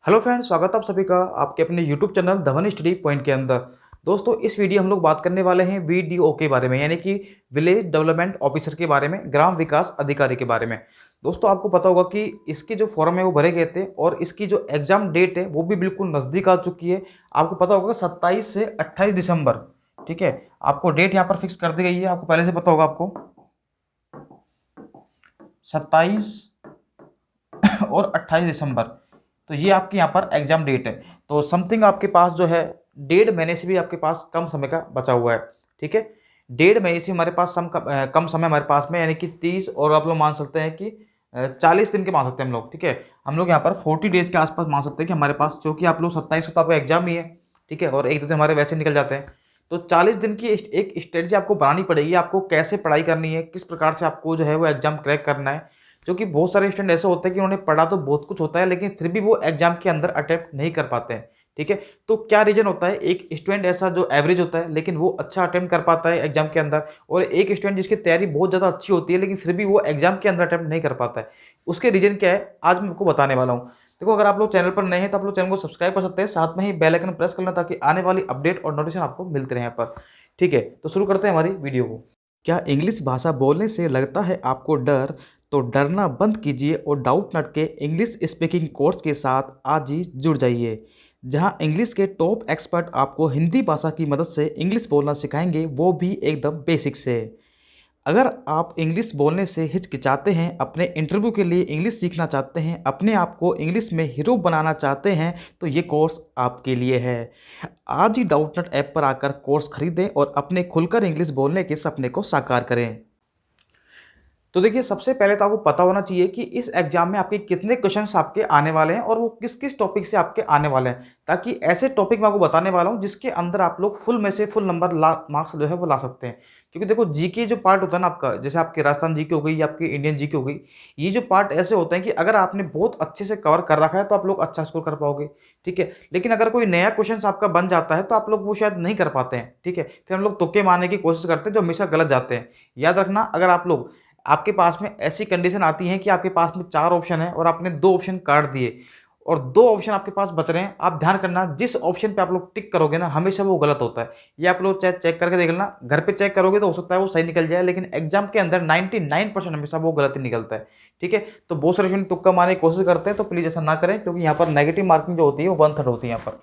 Hello friends, स्वागत है आप सभी का आपके अपने YouTube channel Dhawan study point के अंदर। दोस्तों, इस वीडियो हम लोग बात करने वाले हैं वीडीओ के बारे में, यानी कि विलेज डेवलपमेंट ऑफिसर के बारे में, ग्राम विकास अधिकारी के बारे में। दोस्तों, आपको पता होगा कि इसके जो फॉर्म है वो भरे गए थे और इसकी जो एग्जाम डेट है वो भी बिल्कुल नज़दीक आ चुकी है। आपको पता होगा 27 से 28 दिसंबर। ठीक है, आपको डेट यहाँ पर फिक्स कर दी गई है, आपको पहले से पता होगा। आपको 27 और 28 दिसंबर, तो ये आपकी यहाँ पर एग्जाम डेट है। तो समथिंग आपके पास जो है 1.5 महीने से भी आपके पास कम समय का बचा हुआ है। ठीक है, 1.5 महीने से हमारे पास कम समय हमारे पास में, यानी कि 30, और आप लोग मान सकते हैं कि 40 दिन के मान सकते हैं हम लोग। ठीक है, हम लोग यहाँ पर 40 डेज के आसपास मान सकते हैं कि हमारे पास, क्योंकि आप लोग 27 को तो आपका एग्जाम ही है। ठीक है, और एक दो दिन हमारे वैसे निकल जाते हैं। तो 40 दिन की एक स्ट्रेटजी आपको बनानी पड़ेगी, आपको कैसे पढ़ाई करनी है, किस प्रकार से आपको जो है वो एग्जाम क्रैक करना है। क्योंकि बहुत सारे स्टूडेंट ऐसे होते हैं कि उन्होंने पढ़ा तो बहुत कुछ होता है, लेकिन फिर भी वो एग्जाम के अंदर अटेम्प्ट नहीं कर पाते हैं। ठीक है, तो क्या रीजन होता है? एक स्टूडेंट ऐसा जो एवरेज होता है लेकिन वो अच्छा अटेम्प्ट कर पाता है एग्जाम के अंदर, और एक स्टूडेंट जिसकी तैयारी बहुत ज़्यादा अच्छी होती है लेकिन फिर भी वो एग्जाम के अंदर अटेम्प्ट नहीं कर पाता है। उसके रीजन क्या है, आज मैं आपको बताने वाला हूँ। देखो, अगर आप लोग चैनल पर नए हैं तो आप लोग चैनल को सब्सक्राइब कर सकते हैं, साथ में ही बेल आइकन प्रेस करना ताकि आने वाली अपडेट और नोटिफिकेशन आपको मिलते रहे यहाँ पर। ठीक है, तो शुरू करते हैं हमारी वीडियो को। क्या इंग्लिश भाषा बोलने से लगता है आपको डर? तो डरना बंद कीजिए और डाउट नट के इंग्लिश स्पीकिंग कोर्स के साथ आज ही जुड़ जाइए, जहां इंग्लिश के टॉप एक्सपर्ट आपको हिंदी भाषा की मदद से इंग्लिश बोलना सिखाएंगे, वो भी एकदम बेसिक से। अगर आप इंग्लिश बोलने से हिचकिचाते हैं, अपने इंटरव्यू के लिए इंग्लिश सीखना चाहते हैं, अपने आप को इंग्लिश में हीरो बनाना चाहते हैं, तो ये कोर्स आपके लिए है। आज ही डाउटनट ऐप पर आकर कोर्स खरीदें और अपने खुलकर इंग्लिश बोलने के सपने को साकार करें। तो देखिए, सबसे पहले तो आपको पता होना चाहिए कि इस एग्जाम में आपके कितने क्वेश्चंस आपके आने वाले हैं और वो किस किस टॉपिक से आपके आने वाले हैं, ताकि ऐसे टॉपिक मैं आपको बताने वाला हूं जिसके अंदर आप लोग फुल में से फुल नंबर मार्क्स जो है वो ला सकते हैं। क्योंकि देखो, जीके जो पार्ट होता है ना आपका, जैसे आपके राजस्थान जीके हो गई या आपकी इंडियन जीके हो गई, ये जो पार्ट ऐसे होते हैं कि अगर आपने बहुत अच्छे से कवर कर रखा है तो आप लोग अच्छा स्कोर कर पाओगे। ठीक है, लेकिन अगर कोई नया क्वेश्चन आपका बन जाता है तो आप लोग वो शायद नहीं कर पाते हैं। ठीक है, फिर हम लोग तुक्के मारने की कोशिश करते हैं जो हमेशा गलत जाते हैं। याद रखना, अगर आप लोग, आपके पास में ऐसी कंडीशन आती है कि आपके पास में 4 ऑप्शन है और आपने 2 ऑप्शन काट दिए और 2 ऑप्शन आपके पास बच रहे हैं, आप ध्यान करना, जिस ऑप्शन पे आप लोग टिक करोगे ना, हमेशा वो गलत होता है। ये आप लोग चेक करके देख लेना, घर पे चेक करोगे तो हो सकता है वो सही निकल जाए, लेकिन एग्जाम के अंदर 99% हमेशा वो गलत ही निकलता है। ठीक है, तो बहुत सारे स्टूडेंट तुक्का मारने की कोशिश करते हैं, तो प्लीज ऐसा ना करें, क्योंकि यहाँ पर नेगेटिव मार्किंग जो होती है वो 1/3 होती है यहाँ पर।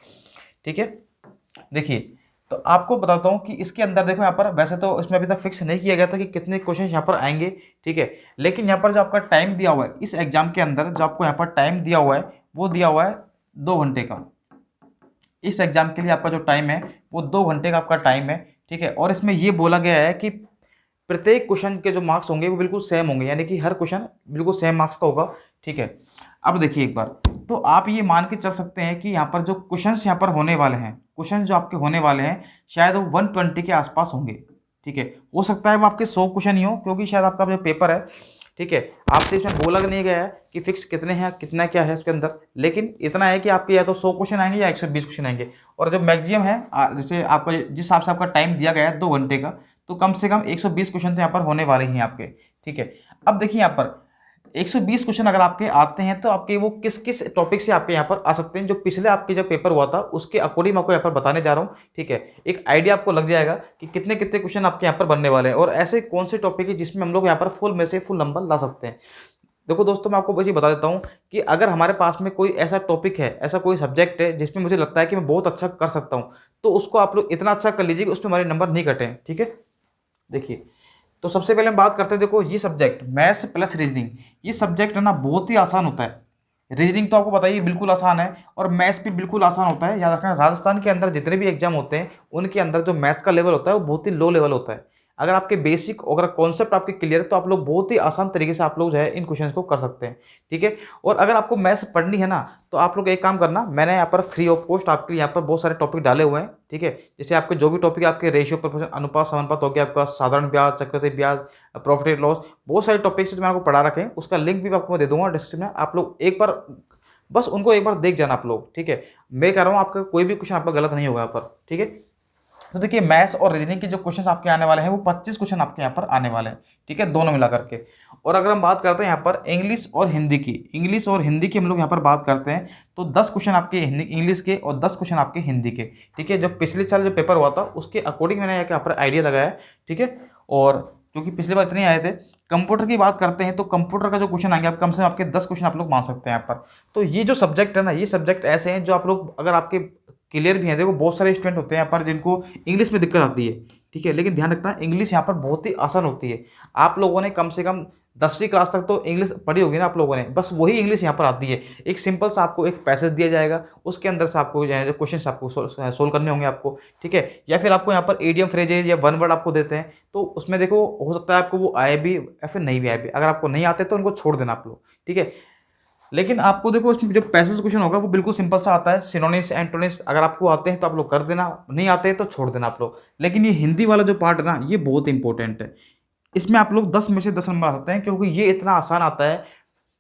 ठीक है, देखिए, तो आपको बताता हूँ कि इसके अंदर देखो, यहाँ पर वैसे तो इसमें अभी तक फिक्स नहीं किया गया था कि कितने क्वेश्चन यहाँ पर आएंगे। ठीक है, लेकिन यहाँ पर जो आपका टाइम दिया हुआ है इस एग्जाम के अंदर, जो आपको यहाँ पर टाइम दिया हुआ है वो दिया हुआ है 2 घंटे का। इस एग्जाम के लिए आपका जो टाइम है वो 2 घंटे का आपका टाइम है। ठीक है, और इसमें ये बोला गया है कि प्रत्येक क्वेश्चन के जो मार्क्स होंगे वो बिल्कुल सेम होंगे, यानी कि हर क्वेश्चन बिल्कुल सेम मार्क्स का होगा। ठीक है, अब देखिए एक बार, तो आप ये मान के चल सकते हैं कि यहाँ पर जो क्वेश्चंस यहाँ पर होने वाले हैं, क्वेश्चन जो आपके होने वाले हैं शायद वो 120 के आसपास होंगे। ठीक है, हो सकता है वो आपके 100 क्वेश्चन ही हो, क्योंकि शायद आपका जो पेपर है, ठीक है, आपसे इसमें बोला नहीं गया है कि फिक्स कितने हैं, कितना क्या है इसके अंदर, लेकिन इतना है कि आपके या तो 100 क्वेश्चन आएंगे या 120 क्वेश्चन आएंगे। और जो मैक्सिमम है, जैसे आपका जिस हिसाब से आपका टाइम दिया गया है 2 घंटे का, तो कम से कम 120 क्वेश्चन तो यहाँ पर होने वाले ही हैं आपके। ठीक है, अब देखिए यहाँ पर 120 क्वेश्चन अगर आपके आते हैं तो आपके वो किस किस टॉपिक से आपके यहाँ पर आ सकते हैं, जो पिछले आपके जो पेपर हुआ था उसके अकॉर्डिंग आपको यहाँ पर बताने जा रहा हूँ। ठीक है, एक आइडिया आपको लग जाएगा कि कितने कितने क्वेश्चन आपके यहाँ पर बनने वाले हैं और ऐसे कौन से टॉपिक है जिसमें हम लोग यहाँ पर फुल में से फुल नंबर ला सकते हैं। देखो दोस्तों, मैं आपको बस ये बता देता हूँ कि अगर हमारे पास में कोई ऐसा टॉपिक है, ऐसा कोई सब्जेक्ट है जिसमें मुझे लगता है कि मैं बहुत अच्छा कर सकता हूँ, तो उसको आप लोग इतना अच्छा कर लीजिए कि उसमें हमारे नंबर नहीं कटें। ठीक है, देखिए, तो सबसे पहले हम बात करते हैं, देखो ये सब्जेक्ट मैथ्स प्लस रीजनिंग, ये सब्जेक्ट है ना बहुत ही आसान होता है। रीजनिंग तो आपको बताइए बिल्कुल आसान है, और मैथ्स भी बिल्कुल आसान होता है। याद रखना, राजस्थान के अंदर जितने भी एग्जाम होते हैं उनके अंदर जो मैथ्स का लेवल होता है वो बहुत ही लो लेवल होता है। अगर आपके बेसिक अगर कॉन्सेप्ट आपके क्लियर है तो आप लोग बहुत ही आसान तरीके से आप लोग जो है इन क्वेश्चंस को कर सकते हैं। ठीक है, और अगर आपको मैथ्स पढ़नी है ना, तो आप लोग एक काम करना, मैंने यहाँ पर फ्री ऑफ कॉस्ट आपके लिए यहाँ पर बहुत सारे टॉपिक डाले हुए हैं। ठीक है, जैसे आपके जो भी टॉपिक आपके रेशियो प्रोपोर्शन अनुपात समानुपात हो गया, आपका साधारण ब्याज, चक्रवृद्धि ब्याज, प्रॉफिट एंड लॉस, बहुत सारे टॉपिक्स जो मैंने आपको पढ़ा रखे हैं, उसका लिंक भी आपको मैं दे दूंगा डिस्क्रिप्शन में। आप लोग एक बार बस उनको एक बार देख जाना आप लोग। ठीक है, मैं कह रहा हूँ आपका कोई भी क्वेश्चन आपका गलत नहीं होगा यहाँ पर। ठीक है, तो देखिए मैथ्स और रीजनिंग के जो क्वेश्चंस आपके आने वाले हैं वो 25 क्वेश्चन आपके यहाँ पर आने वाले हैं, ठीक है, दोनों मिला करके। और अगर हम बात करते हैं यहाँ पर इंग्लिश और हिंदी की, इंग्लिश और हिंदी की हम लोग यहाँ पर बात करते हैं तो 10 क्वेश्चन आपके इंग्लिश के और 10 क्वेश्चन आपके हिंदी के, ठीक है। जो पिछले साल जो पेपर हुआ था उसके अकॉर्डिंग मैंने यहाँ पर आइडिया लगाया है, ठीक है। और क्योंकि पिछले बार इतने आए थे। कंप्यूटर की बात करते हैं तो कंप्यूटर का जो क्वेश्चन आएंगे आप कम से कम आपके 10 क्वेश्चन आप लोग मान सकते हैं यहाँ पर। तो ये जो सब्जेक्ट है ना, ये सब्जेक्ट ऐसे हैं जो आप लोग अगर आपके क्लियर भी हैं, देखो बहुत सारे स्टूडेंट होते हैं यहाँ पर जिनको इंग्लिश में दिक्कत आती है, ठीक है, लेकिन ध्यान रखना इंग्लिश यहाँ पर बहुत ही आसान होती है। आप लोगों ने कम से कम 10वीं क्लास तक तो इंग्लिश पढ़ी होगी ना आप लोगों ने, बस वही इंग्लिश यहाँ पर आती है। एक सिंपल सा आपको एक पैसेज दिया जाएगा, उसके अंदर से आपको जो क्वेश्चन आपको सोल्व करने होंगे आपको, ठीक है। या फिर आपको यहाँ पर एडियम फ्रेजेज या वन वर्ड आपको देते हैं, तो उसमें देखो हो सकता है आपको वो आए भी या फिर नहीं भी आए भी। अगर आपको नहीं आते तो उनको छोड़ देना आप लोग, ठीक है। लेकिन आपको देखो इसमें जो पैसेज क्वेश्चन होगा वो बिल्कुल सिंपल सा आता है, सिनोनिम्स एंटोनिम्स अगर आपको आते हैं तो आप लोग कर देना, नहीं आते हैं तो छोड़ देना आप लोग। लेकिन ये हिंदी वाला जो पार्ट है ना, ये बहुत इंपॉर्टेंट है। इसमें आप लोग 10 में से 10 नंबर आ सकते हैं क्योंकि ये इतना आसान आता है।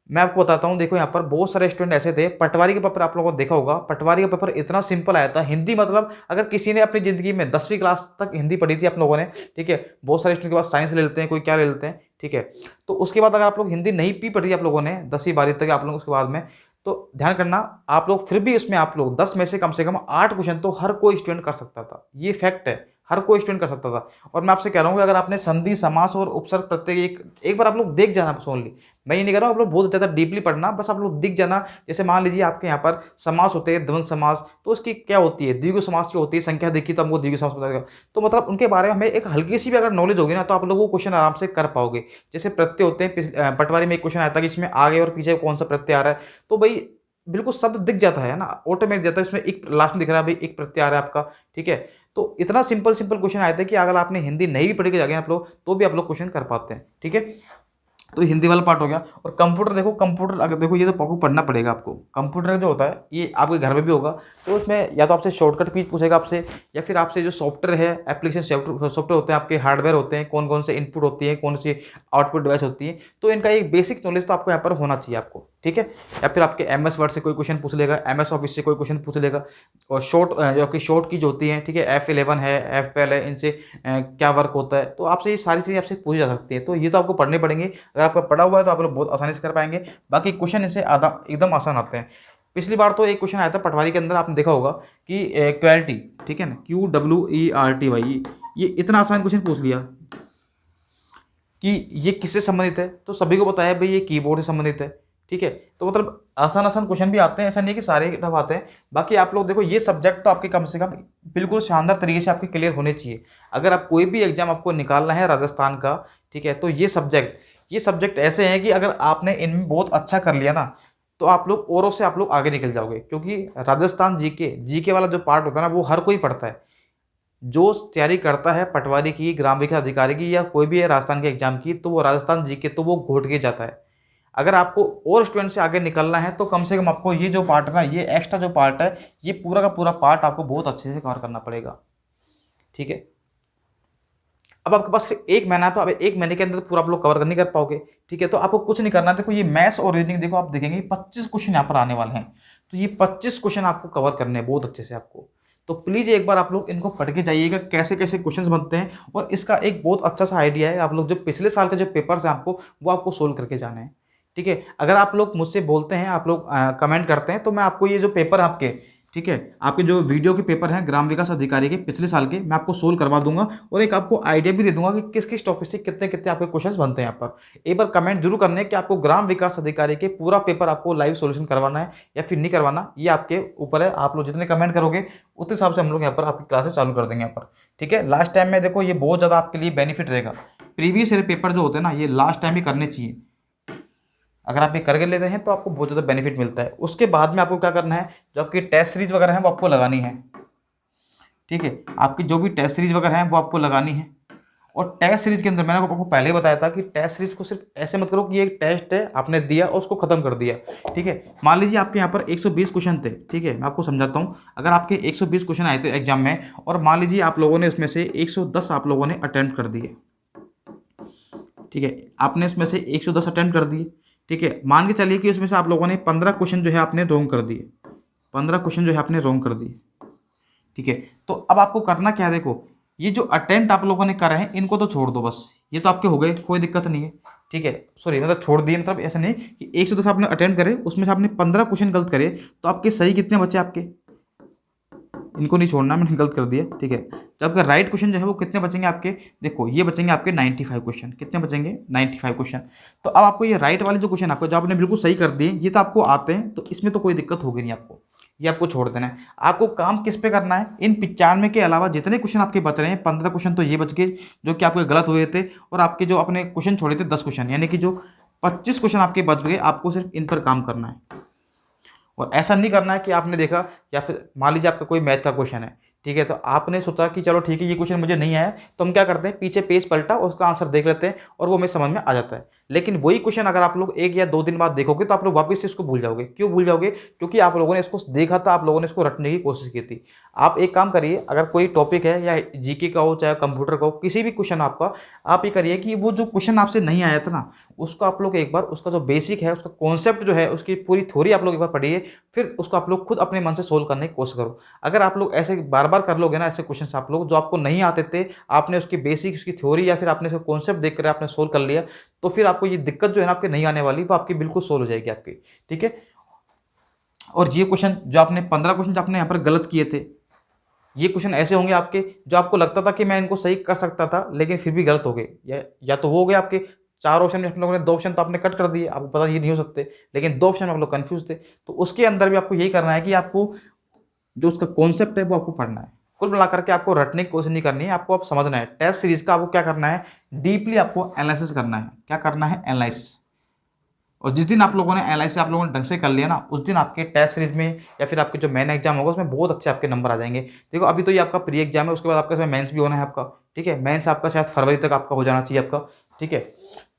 मैं आपको बताता हूँ, देखो यहाँ पर बहुत सारे स्टूडेंट ऐसे थे, पटवारी का पेपर आप लोगों को देखा होगा, पटवारी का पेपर इतना सिंपल आया था। हिंदी मतलब अगर किसी ने अपनी जिंदगी में 10वीं क्लास तक हिंदी पढ़ी थी आप लोगों ने, ठीक है, बहुत सारे स्टूडेंट के पास साइंस ले लेते हैं, कोई क्या ले लेते हैं, ठीक है। तो उसके बाद अगर आप लोग हिंदी नहीं भी पढ़ी आप लोगों ने 10वीं 12वीं तक आप लोग उसके बाद में, तो ध्यान करना आप लोग फिर भी उसमें आप लोग 10 में से कम 8 क्वेश्चन तो हर कोई स्टूडेंट कर सकता था। ये फैक्ट है, हर कोई स्टूडेंट कर सकता था। और मैं आपसे कह रहा हूँ कि अगर आपने संधि समास और उपसर्ग प्रत्यय एक बार आप लोग देख जाना सोनली, मैं ये नहीं कह रहा हूँ आप लोग बहुत ज़्यादा डीपली पढ़ना, बस आप लोग दिख जाना। जैसे मान लीजिए आपके यहाँ पर समास होते हैं, द्वंद्व समास, तो उसकी क्या होती है, द्विगु समास की होती है, संख्या देखी तो हमको द्विगु समास बताएगा। तो मतलब उनके बारे में हमें एक हल्की सी भी अगर नॉलेज होगी ना तो आप लोग वो क्वेश्चन आराम से कर पाओगे। जैसे प्रत्यय होते हैं, पटवारी में एक क्वेश्चन आया था कि इसमें आगे और पीछे कौन सा प्रत्यय आ रहा है, तो भाई बिल्कुल शब्द दिख जाता है ना, ऑटोमेटिक जाता है, इसमें एक लास्ट में दिख रहा है भाई एक प्रत्यय आ रहा है आपका, ठीक है। तो इतना सिंपल क्वेश्चन आए थे कि अगर आपने हिंदी नहीं भी पढ़ी के जाएंगे आप लोग तो भी आप लोग क्वेश्चन कर पाते हैं, ठीक है। तो हिंदी वाला पार्ट हो गया। और कंप्यूटर देखो, कंप्यूटर अगर देखो ये तो आपको पढ़ना पड़ेगा आपको। कंप्यूटर जो होता है ये आपके घर में भी होगा, तो उसमें या तो आपसे शॉर्टकट की पूछेगा आपसे, या फिर आपसे जो सॉफ्टवेयर है, एप्लीकेशन सॉफ्टवेयर होते हैं आपके, हार्डवेयर होते हैं, कौन कौन से इनपुट होती है, कौन सी आउटपुट डिवाइस होती है, तो इनका एक बेसिक नॉलेज तो आपको यहाँ पर होना चाहिए आपको, ठीक है। या फिर आपके MS वर्ड से कोई क्वेश्चन पूछ लेगा, MS ऑफिस से कोई क्वेश्चन पूछ लेगा। और जो कि शॉर्ट की जो होती है, ठीक है, F11 है, F12 है, इनसे क्या वर्क होता है, तो आपसे ये सारी चीज़ें आपसे पूछी जा सकती है। तो ये तो आपको पढ़ने पड़ेंगे, अगर आपका पढ़ा हुआ है तो आप लोग बहुत आसानी से कर पाएंगे। बाकी क्वेश्चन इनसे आधा एकदम आसान आते हैं। पिछली बार तो एक क्वेश्चन आया था पटवारी के अंदर, आपने देखा होगा कि क्वेलिटी, ठीक है ना, QWERTY, ये इतना आसान क्वेश्चन पूछ लिया कि ये किससे संबंधित है, तो सभी को बताया भाई ये कीबोर्ड से संबंधित है, ठीक है। तो मतलब आसान क्वेश्चन भी आते हैं, ऐसा नहीं कि सारे टफ आते हैं। बाकी आप लोग देखो ये सब्जेक्ट तो आपके कम से कम बिल्कुल शानदार तरीके से आपके क्लियर होने चाहिए। अगर आप कोई भी एग्जाम आपको निकालना है राजस्थान का, ठीक है, तो ये सब्जेक्ट ऐसे हैं कि अगर आपने इनमें बहुत अच्छा कर लिया ना तो आप लोग औरों से आप लोग आगे निकल जाओगे। क्योंकि राजस्थान जीके वाला जो पार्ट होता है ना वो हर कोई पढ़ता है। जो तैयारी करता है पटवारी की, ग्राम विकास अधिकारी की, या कोई भी है राजस्थान के एग्जाम की, तो वो राजस्थान जीके तो वो घोट के जाता है। अगर आपको और स्टूडेंट से आगे निकलना है तो कम से कम आपको ये जो पार्ट है ना, ये एक्स्ट्रा जो पार्ट है, ये पूरा का पूरा पार्ट आपको बहुत अच्छे से कवर करना पड़ेगा, ठीक है। अब आपके पास सिर्फ 1 महीना है, तो अब 1 महीने के अंदर पूरा आप लोग कवर नहीं कर पाओगे, ठीक है। तो आपको कुछ नहीं करना। देखो ये मैथ्स और रीजनिंग देखो आप देखेंगे 25 क्वेश्चन यहाँ पर आने वाले हैं, तो ये 25 क्वेश्चन आपको कवर करने हैं बहुत अच्छे से आपको। तो प्लीज़ एक बार आप लोग इनको पढ़ के जाइएगा कैसे कैसे क्वेश्चंस बनते हैं। और इसका एक बहुत अच्छा सा आइडिया है, आप लोग जो पिछले साल के जो पेपर्स हैं आपको वो आपको सोल्व करके जाने हैं, ठीक है। अगर आप लोग मुझसे बोलते हैं, आप लोग कमेंट करते हैं, तो मैं आपको ये जो पेपर आपके, ठीक है, आपके जो वीडियो के पेपर हैं ग्राम विकास अधिकारी के पिछले साल के, मैं आपको सोल्व करवा दूंगा। और एक आपको आइडिया भी दे दूंगा कि किस किस टॉपिक से कितने कितने आपके क्वेश्चंस बनते हैं यहाँ पर। एक बार कमेंट जरूर करने कि आपको ग्राम विकास अधिकारी के पूरा पेपर आपको लाइव सॉल्यूशन करवाना है या फिर नहीं करवाना, ये आपके ऊपर है। आप लोग जितने कमेंट करोगे उस हिसाब से हम लोग यहाँ पर आपकी क्लासेस चालू कर देंगे यहाँ पर, ठीक है। लास्ट टाइम में देखो ये बहुत ज़्यादा आपके लिए बेनिफिट रहेगा। प्रीवियस ईयर पेपर जो होते हैं ना ये लास्ट टाइम ही करने चाहिए। अगर आप ये करके लेते हैं तो आपको बहुत ज़्यादा बेनिफिट मिलता है। उसके बाद में आपको क्या करना है, जो आपकी टेस्ट सीरीज वगैरह है वो आपको लगानी है, ठीक है। आपकी जो भी टेस्ट सीरीज वगैरह है वो आपको लगानी है। और टेस्ट सीरीज के अंदर मैंने आपको पहले बताया था कि टेस्ट सीरीज को सिर्फ ऐसे मत करो कि ये एक टेस्ट है आपने दिया और उसको खत्म कर दिया, ठीक है। मान लीजिए आपके यहाँ पर 120 क्वेश्चन थे, ठीक है, मैं आपको समझाता हूँ। अगर आपके 120 क्वेश्चन आए थे एग्जाम में और मान लीजिए आप लोगों ने उसमें से 110 आप लोगों ने अटेम्प्ट कर दिए, ठीक है, आपने उसमें से 110 अटेम्प्ट कर दिए, ठीक है। मान के चलिए कि उसमें से आप लोगों ने 15 क्वेश्चन जो है आपने रॉन्ग कर दिए, 15 क्वेश्चन जो है आपने रॉन्ग कर दिए, ठीक है। तो अब आपको करना क्या है, देखो ये जो अटेम्प्ट आप लोगों ने करा है इनको तो छोड़ दो बस, ये तो आपके हो गए, कोई दिक्कत नहीं है, ठीक है। सॉरी मतलब छोड़ दिए, मतलब ऐसा नहीं कि 110 आपने अटेम्प्ट करे उसमें से आपने 15 क्वेश्चन गलत करे तो आपके सही कितने बचे आपके, इनको नहीं छोड़ना, मैंने गलत कर दिया, ठीक है। तो आपका राइट क्वेश्चन जो है वो कितने बचेंगे आपके, देखो ये बचेंगे आपके 95 क्वेश्चन, कितने बचेंगे 95 क्वेश्चन। तो अब आपको ये राइट वाले जो क्वेश्चन आपको जो आपने बिल्कुल सही कर दिए ये तो आपको आते हैं, तो इसमें तो कोई दिक्कत होगी नहीं आपको, ये आपको छोड़ देना है। आपको काम किस पे करना है, इन 95 के अलावा जितने क्वेश्चन आपके बच रहे हैं 15 क्वेश्चन तो ये बच गए जो कि आपके गलत हुए थे, और आपके जो अपने क्वेश्चन छोड़े थे 10 क्वेश्चन, यानी कि जो 25 क्वेश्चन आपके बच गए, आपको सिर्फ इन पर काम करना है। और ऐसा नहीं करना है कि आपने देखा, या फिर मान लीजिए आपका कोई मैथ का क्वेश्चन है, ठीक है, तो आपने सोचा कि चलो ठीक है ये क्वेश्चन मुझे नहीं आया, तो हम क्या करते हैं पीछे पेज पलटा उसका आंसर देख लेते हैं और वो हमें समझ में आ जाता है। लेकिन वही क्वेश्चन अगर आप लोग 1 या 2 दिन बाद देखोगे तो आप लोग वापस से इसको भूल जाओगे। क्यों भूल जाओगे, क्योंकि आप लोगों ने इसको देखा था, आप लोगों ने इसको रटने की कोशिश की थी। आप एक काम करिए, अगर कोई टॉपिक है या जीके का हो चाहे कंप्यूटर का हो, किसी भी क्वेश्चन आपका, आप ये करिए कि वो जो क्वेश्चन आपसे नहीं आया था ना, उसको आप लोग एक बार उसका जो बेसिक है उसका कॉन्सेप्ट जो है उसकी पूरी थ्योरी आप लोग एक बार पढ़िए, फिर उसको आप लोग खुद अपने मन से सोल्व करने की कोशिश करो। अगर आप लोग ऐसे बार बार कर लोगे ना ऐसे क्वेश्चन आप लोग जो आपको नहीं आते थे, आपने उसकी बेसिक उसकी थ्योरी या फिर आपने उसका कॉन्सेप्ट देख कर आपने सोल्व कर लिया, तो फिर आपको ये दिक्कत जो है ना आपके नहीं आने वाली, वो आपकी बिल्कुल सोल्व हो जाएगी आपकी, ठीक है। और ये क्वेश्चन जो आपने 15 क्वेश्चन आपने यहाँ पर गलत किए थे, ये क्वेश्चन ऐसे होंगे आपके जो आपको लगता था कि मैं इनको सही कर सकता था लेकिन फिर भी गलत हो गए, या तो वो हो गए आपके 4 ऑप्शन में आप लोगों ने 2 ऑप्शन तो आपने कट कर दिए, आपको पता ये नहीं हो सकते, लेकिन 2 ऑप्शन में आप लोग कंफ्यूज थे। तो उसके अंदर भी आपको यही करना है कि आपको जो उसका कॉन्सेप्ट है वो आपको पढ़ना है। कुल मिलाकर के आपको रटने की कोशिश नहीं करनी है, आपको आप समझना है। टेस्ट सीरीज का आपको क्या करना है, डीपली आपको एनालिसिस करना है। क्या करना है, एनालिसिस। और जिस दिन आप लोगों ने एनालिसिस आप लोगों ने ढंग से कर लिया ना, उस दिन आपके टेस्ट सीरीज में या फिर आपके जो मेन एग्जाम होगा उसमें बहुत अच्छे आपके नंबर आ जाएंगे। देखो अभी तो ये आपका प्री एग्जाम है, उसके बाद आपका मेंस भी होना है आपका, ठीक है। मेंस आपका शायद फरवरी तक आपका हो जाना चाहिए आपका, ठीक है।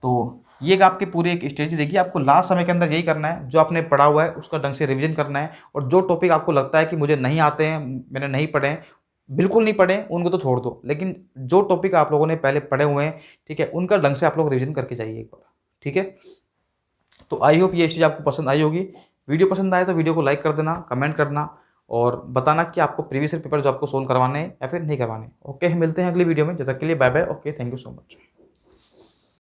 तो ये एक आपके पूरी एक स्ट्रेटजी देखिए, आपको लास्ट समय के अंदर यही करना है, जो आपने पढ़ा हुआ है उसका ढंग से रिवीजन करना है, और जो टॉपिक आपको लगता है कि मुझे नहीं आते हैं, मैंने नहीं पढ़े हैं, बिल्कुल नहीं पढ़े उनको तो छोड़ दो, लेकिन जो टॉपिक आप लोगों ने पहले पढ़े हुए हैं, ठीक है, उनका ढंग से आप लोग रिवीजन करके जाइए एक बार, ठीक है। तो आई होप ये चीज़ आपको पसंद आई होगी। वीडियो पसंद आए तो वीडियो को लाइक कर देना, कमेंट करना और बताना कि आपको प्रीवियस पेपर जो आपको सोल्व करवाने हैं या फिर नहीं करवाने। ओके, मिलते हैं अगली वीडियो में, जब तक के लिए bye bye. Okay, thank you so much.